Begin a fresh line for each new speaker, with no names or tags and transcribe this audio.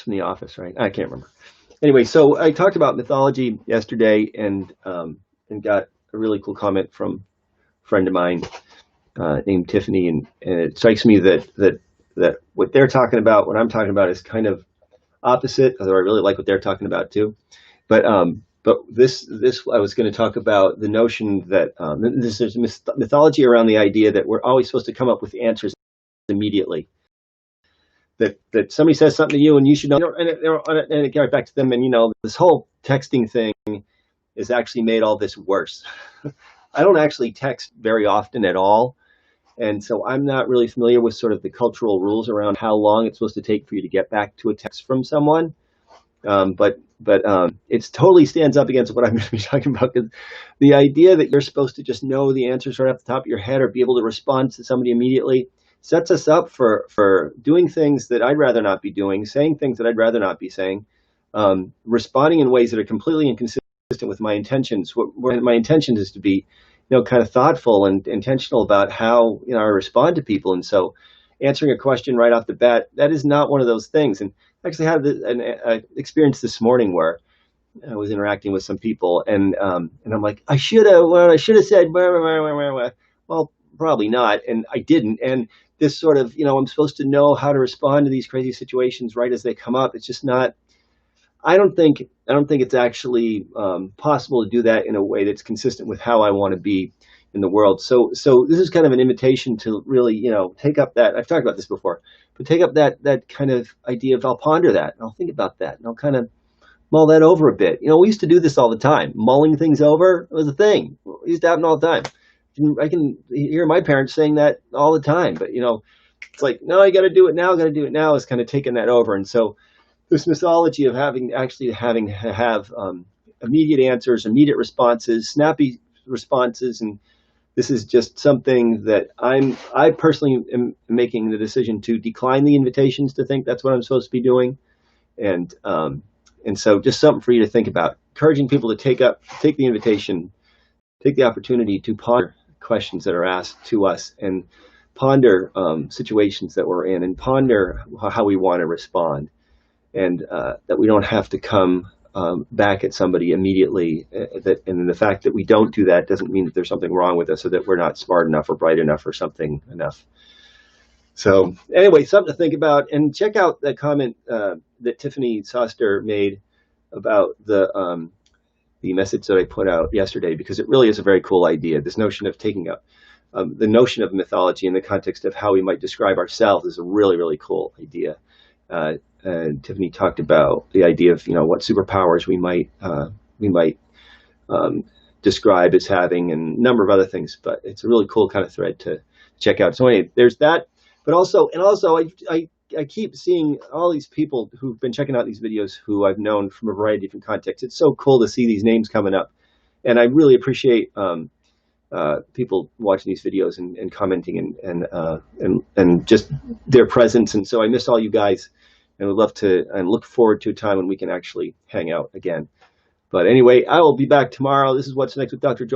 from The Office, right? I can't remember. Anyway, so I talked about mythology yesterday, and got a really cool comment from a friend of mine named Tiffany, and it strikes me that what they're talking about, what I'm talking about, is kind of opposite. Although I really like what they're talking about too. But this I was going to talk about the notion that there's mythology around the idea that we're always supposed to come up with answers immediately. That somebody says something to you and you should know, and it get right back to them. And this whole texting thing has actually made all this worse. I don't actually text very often at all, and so I'm not really familiar with sort of the cultural rules around how long it's supposed to take for you to get back to a text from someone. But it totally stands up against what I'm going to be talking about, because the idea that you're supposed to just know the answers right off the top of your head or be able to respond to somebody immediately sets us up for doing things that I'd rather not be doing, saying things that I'd rather not be saying, responding in ways that are completely inconsistent with my intentions. What my intention is to be, kind of thoughtful and intentional about how I respond to people. And so, answering a question right off the bat, that is not one of those things. And I actually had an experience this morning where I was interacting with some people, and I'm like, I should have said, well, probably not, and I didn't. And this sort of, I'm supposed to know how to respond to these crazy situations right as they come up. It's just not. I don't think it's actually possible to do that in a way that's consistent with how I want to be in the world. So this is kind of an invitation to really, take up that. I've talked about this before, but take up that kind of idea of, I'll ponder that, and I'll think about that, and I'll kind of mull that over a bit. We used to do this all the time. Mulling things over was a thing. It used to happen all the time. I can hear my parents saying that all the time, but it's like, no, I got to do it now. Is kind of taking that over. And so this mythology of having to have immediate answers, immediate responses, snappy responses, and this is just something that I personally am making the decision to decline the invitations to think that's what I'm supposed to be doing, and so just something for you to think about. Encouraging people to take the invitation, take the opportunity to ponder questions that are asked to us, and ponder situations that we're in, and ponder how we want to respond, and that we don't have to come back at somebody immediately. And the fact that we don't do that doesn't mean that there's something wrong with us, or that we're not smart enough or bright enough or something enough. So anyway, something to think about. And check out that comment that Tiffany Soster made about the message that I put out yesterday, because it really is a very cool idea. This notion of taking up the notion of mythology in the context of how we might describe ourselves is a really, really cool idea. And Tiffany talked about the idea of what superpowers we might describe as having, and a number of other things. But it's a really cool kind of thread to check out. So anyway, there's that. But also I keep seeing all these people who've been checking out these videos who I've known from a variety of different contexts. It's so cool to see these names coming up, and I really appreciate people watching these videos and commenting and just their presence. And so I miss all you guys, and would love to, and look forward to a time when we can actually hang out again. But anyway, I will be back tomorrow. This is What's Next with Dr. Joel.